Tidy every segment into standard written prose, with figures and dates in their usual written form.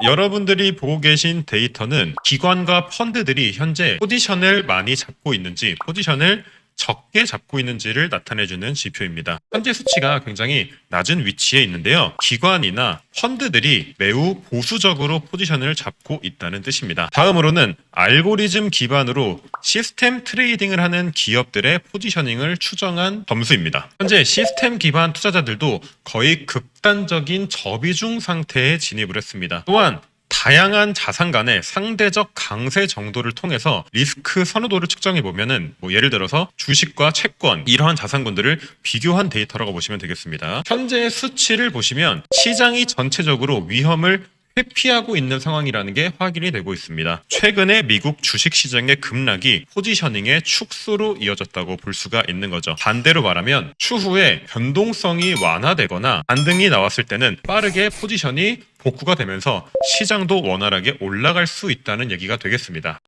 여러분들이 보고 계신 데이터는 기관과 펀드들이 현재 포지션을 많이 잡고 있는지, 포지션을 적게 잡고 있는지를 나타내주는 지표입니다. 현재 수치가 굉장히 낮은 위치에 있는데요. 기관이나 펀드들이 매우 보수적으로 포지션을 잡고 있다는 뜻입니다. 다음으로는 알고리즘 기반으로 시스템 트레이딩을 하는 기업들의 포지셔닝을 추정한 점수입니다. 현재 시스템 기반 투자자들도 거의 극단적인 저비중 상태에 진입을 했습니다. 또한 다양한 자산 간의 상대적 강세 정도를 통해서 리스크 선호도를 측정해 보면은 예를 들어서 주식과 채권 이러한 자산군들을 비교한 데이터라고 보시면 되겠습니다. 현재 수치를 보시면 시장이 전체적으로 위험을 회피하고 있는 상황이라는 게 확인이 되고 있습니다. 최근에 미국 주식시장의 급락이 포지셔닝의 축소로 이어졌다고 볼 수가 있는 거죠. 반대로 말하면 추후에 변동성이 완화되거나 반등이 나왔을 때는 빠르게 포지션이 복구가 되면서 시장도 원활하게 올라갈 수 있다는 얘기가 되겠습니다.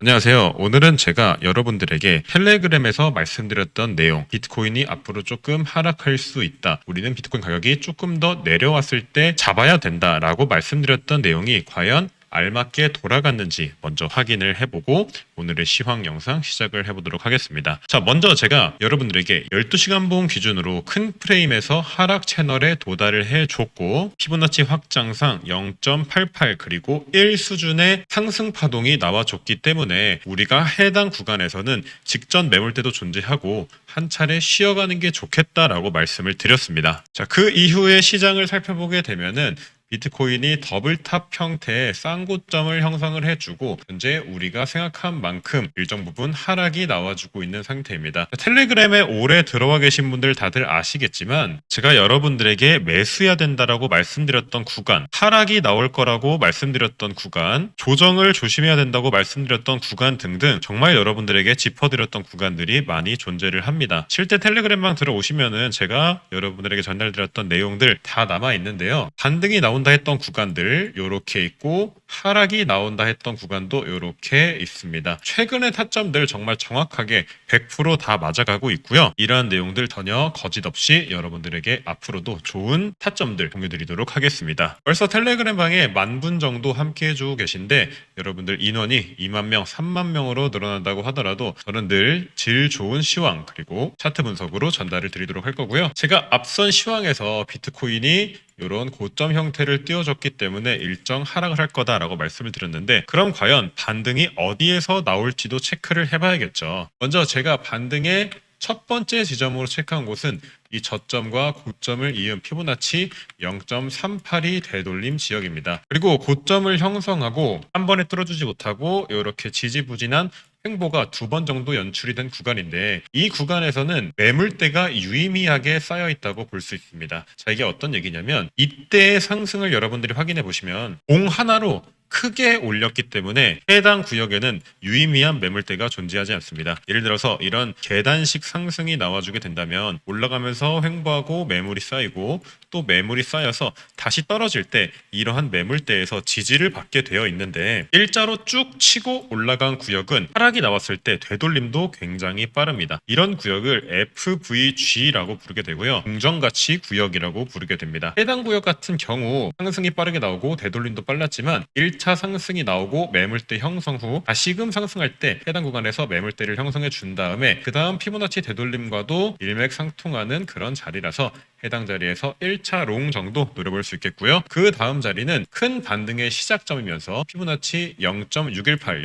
안녕하세요. 오늘은 제가 여러분들에게 텔레그램에서 말씀드렸던 내용, 비트코인이 앞으로 조금 하락할 수 있다. 우리는 비트코인 가격이 조금 더 내려왔을 때 잡아야 된다라고 말씀드렸던 내용이 과연 알맞게 돌아갔는지 먼저 확인을 해보고 오늘의 시황 영상 시작을 해보도록 하겠습니다. 자, 먼저 제가 여러분들에게 12시간 봉 기준으로 큰 프레임에서 하락 채널에 도달을 해줬고 피보나치 확장상 0.88 그리고 1 수준의 상승 파동이 나와줬기 때문에 우리가 해당 구간에서는 직전 매물대도 존재하고 한 차례 쉬어가는 게 좋겠다라고 말씀을 드렸습니다. 자, 그 이후에 시장을 살펴보게 되면은 비트코인이 더블탑 형태의 쌍고점을 형성을 해주고 현재 우리가 생각한 만큼 일정 부분 하락이 나와주고 있는 상태입니다. 텔레그램에 오래 들어와 계신 분들 다들 아시겠지만 제가 여러분들에게 매수해야 된다라고 말씀드렸던 구간, 하락이 나올 거라고 말씀드렸던 구간, 조정을 조심해야 된다고 말씀드렸던 구간 등등 정말 여러분들에게 짚어드렸던 구간들이 많이 존재를 합니다. 실제 텔레그램방 들어오시면은 제가 여러분들에게 전달드렸던 내용들 다 남아 있는데요. 반등이 나온다 했던 구간들 요렇게 있고 하락이 나온다 했던 구간도 요렇게 있습니다. 최근의 타점들 정말 정확하게 100% 다 맞아가고 있고요. 이러한 내용들 전혀 거짓 없이 여러분들에게 앞으로도 좋은 타점들 공유드리도록 하겠습니다. 벌써 텔레그램 방에 10,000분 정도 함께 해주고 계신데 여러분들 인원이 20,000명, 30,000명으로 늘어난다고 하더라도 저는 늘 질 좋은 시황 그리고 차트 분석으로 전달을 드리도록 할 거고요. 제가 앞선 시황에서 비트코인이 이런 고점 형태를 띄워줬기 때문에 일정 하락을 할 거다라고 말씀을 드렸는데 그럼 과연 반등이 어디에서 나올지도 체크를 해봐야겠죠. 먼저 제가 반등의 첫 번째 지점으로 체크한 곳은 이 저점과 고점을 이은 피보나치 0.38이 되돌림 지역입니다. 그리고 고점을 형성하고 한 번에 뚫어주지 못하고 이렇게 지지부진한 횡보가 2번 정도 연출이 된 구간인데 이 구간에서는 매물대가 유의미하게 쌓여 있다고 볼 수 있습니다. 자, 이게 어떤 얘기냐면 이때의 상승을 여러분들이 확인해 보시면 공 하나로 크게 올렸기 때문에 해당 구역에는 유의미한 매물대가 존재하지 않습니다. 예를 들어서 이런 계단식 상승이 나와주게 된다면 올라가면서 횡보하고 매물이 쌓이고 또 매물이 쌓여서 다시 떨어질 때 이러한 매물대에서 지지를 받게 되어 있는데 일자로 쭉 치고 올라간 구역은 하락이 나왔을 때 되돌림도 굉장히 빠릅니다. 이런 구역을 FVG라고 부르게 되고요. 공정가치 구역이라고 부르게 됩니다. 해당 구역 같은 경우 상승이 빠르게 나오고 되돌림도 빨랐지만 1차 상승이 나오고 매물대 형성 후 다시금 상승할 때 해당 구간에서 매물대를 형성해 준 다음에 그 다음 피보나치 되돌림과도 일맥상통하는 그런 자리라서 해당 자리에서 1차 롱 정도 노려볼 수 있겠고요. 그 다음 자리는 큰 반등의 시작점이면서 피보나치 0.618,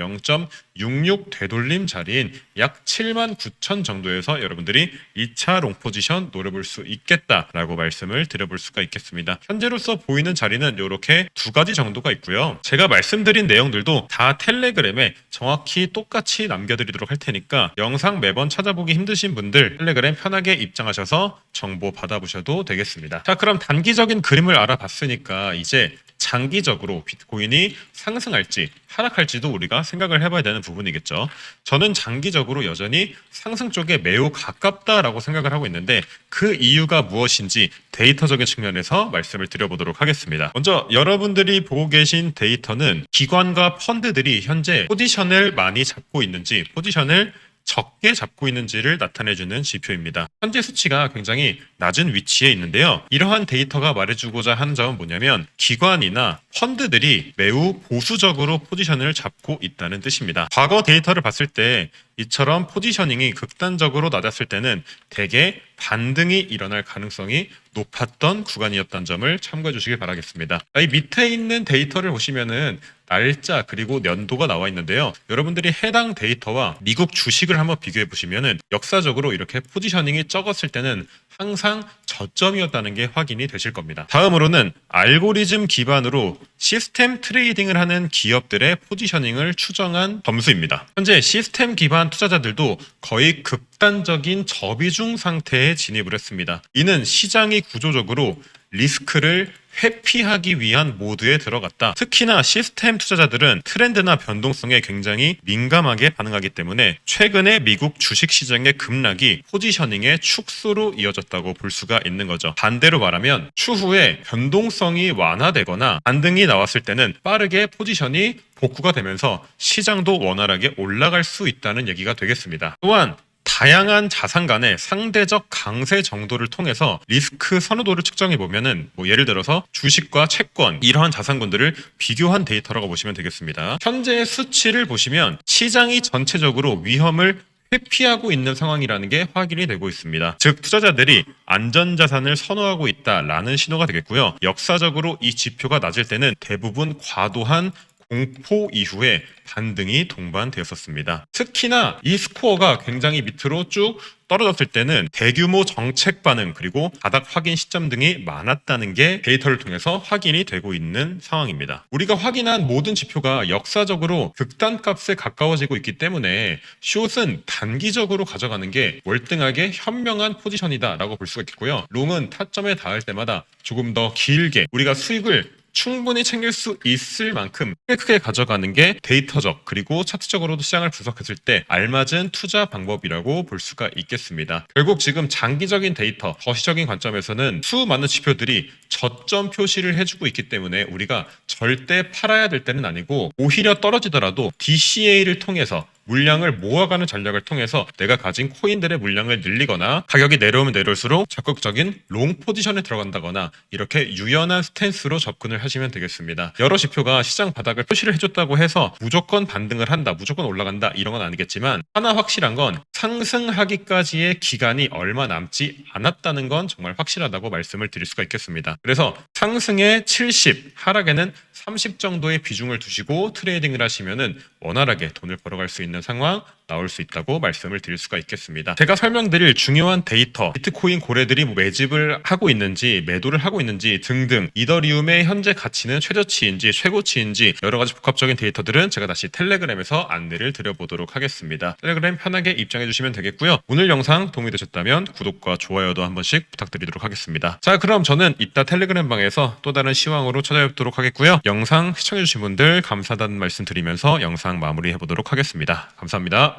0.66 되돌림 자리인 약 79,000 정도에서 여러분들이 2차 롱 포지션 노려볼 수 있겠다라고 말씀을 드려볼 수가 있겠습니다. 현재로서 보이는 자리는 이렇게 2가지 정도가 있고요. 제가 말씀드린 내용들도 다 텔레그램에 정확히 똑같이 남겨드리도록 할 테니까 영상 매번 찾아보기 힘드신 분들 텔레그램 편하게 입장하셔서 정보 받아보셔도 되겠습니다. 자, 그럼 단기적인 그림을 알아봤으니까 이제 장기적으로 비트코인이 상승할지 하락할지도 우리가 생각을 해봐야 되는 부분이겠죠. 저는 장기적으로 여전히 상승 쪽에 매우 가깝다라고 생각을 하고 있는데 그 이유가 무엇인지 데이터적인 측면에서 말씀을 드려보도록 하겠습니다. 먼저 여러분들이 보고 계신 데이터는 기관과 펀드들이 현재 포지션을 많이 잡고 있는지 포지션을 적게 잡고 있는지를 나타내주는 지표입니다. 현재 수치가 굉장히 낮은 위치에 있는데요. 이러한 데이터가 말해주고자 하는 점은 뭐냐면 기관이나 펀드들이 매우 보수적으로 포지션을 잡고 있다는 뜻입니다. 과거 데이터를 봤을 때 이처럼 포지셔닝이 극단적으로 낮았을 때는 대개 반등이 일어날 가능성이 높았던 구간이었다는 점을 참고해 주시길 바라겠습니다. 이 밑에 있는 데이터를 보시면은 날짜 그리고 연도가 나와 있는데요. 여러분들이 해당 데이터와 미국 주식을 한번 비교해 보시면은 역사적으로 이렇게 포지셔닝이 적었을 때는 항상 저점이었다는 게 확인이 되실 겁니다. 다음으로는 알고리즘 기반으로 시스템 트레이딩을 하는 기업들의 포지셔닝을 추정한 점수입니다. 현재 시스템 기반 투자자들도 거의 극단적인 저비중 상태에 진입을 했습니다. 이는 시장이 구조적으로 리스크를 회피하기 위한 모드에 들어갔다. 특히나 시스템 투자자들은 트렌드나 변동성에 굉장히 민감하게 반응하기 때문에 최근에 미국 주식시장의 급락이 포지셔닝의 축소로 이어졌다고 볼 수가 있는 거죠. 반대로 말하면 추후에 변동성이 완화되거나 반등이 나왔을 때는 빠르게 포지션이 복구가 되면서 시장도 원활하게 올라갈 수 있다는 얘기가 되겠습니다. 또한 다양한 자산 간의 상대적 강세 정도를 통해서 리스크 선호도를 측정해 보면은 예를 들어서 주식과 채권 이러한 자산군들을 비교한 데이터라고 보시면 되겠습니다. 현재의 수치를 보시면 시장이 전체적으로 위험을 회피하고 있는 상황이라는 게 확인이 되고 있습니다. 즉 투자자들이 안전자산을 선호하고 있다라는 신호가 되겠고요. 역사적으로 이 지표가 낮을 때는 대부분 과도한 공포 이후에 반등이 동반되었었습니다. 특히나 이 스코어가 굉장히 밑으로 쭉 떨어졌을 때는 대규모 정책 반응 그리고 바닥 확인 시점 등이 많았다는 게 데이터를 통해서 확인이 되고 있는 상황입니다. 우리가 확인한 모든 지표가 역사적으로 극단값에 가까워지고 있기 때문에 숏은 단기적으로 가져가는 게 월등하게 현명한 포지션이다라고 볼 수가 있겠고요. 롱은 타점에 닿을 때마다 조금 더 길게 우리가 수익을 충분히 챙길 수 있을 만큼 크게 가져가는 게 데이터적 그리고 차트적으로도 시장을 분석했을 때 알맞은 투자 방법이라고 볼 수가 있겠습니다. 결국 지금 장기적인 데이터, 거시적인 관점에서는 수많은 지표들이 저점 표시를 해주고 있기 때문에 우리가 절대 팔아야 될 때는 아니고 오히려 떨어지더라도 DCA를 통해서 물량을 모아가는 전략을 통해서 내가 가진 코인들의 물량을 늘리거나 가격이 내려오면 내려올수록 적극적인 롱 포지션에 들어간다거나 이렇게 유연한 스탠스로 접근을 하시면 되겠습니다. 여러 지표가 시장 바닥을 표시를 해줬다고 해서 무조건 반등을 한다, 무조건 올라간다 이런 건 아니겠지만 하나 확실한 건 상승하기까지의 기간이 얼마 남지 않았다는 건 정말 확실하다고 말씀을 드릴 수가 있겠습니다. 그래서 상승의 70, 하락에는 30 정도의 비중을 두시고 트레이딩을 하시면은 원활하게 돈을 벌어갈 수 있는 상황 나올 수 있다고 말씀을 드릴 수가 있겠습니다. 제가 설명드릴 중요한 데이터, 비트코인 고래들이 매집을 하고 있는지 매도를 하고 있는지 등등 이더리움의 현재 가치는 최저치인지 최고치인지 여러 가지 복합적인 데이터들은 제가 다시 텔레그램에서 안내를 드려보도록 하겠습니다. 텔레그램 편하게 입장해 주시면 되겠고요. 오늘 영상 도움이 되셨다면 구독과 좋아요도 한 번씩 부탁드리도록 하겠습니다. 자, 그럼 저는 이따 텔레그램 방에서 또 다른 시황으로 찾아뵙도록 하겠고요. 영상 시청해 주신 분들 감사하다는 말씀 드리면서 영상 마무리해 보도록 하겠습니다. 감사합니다.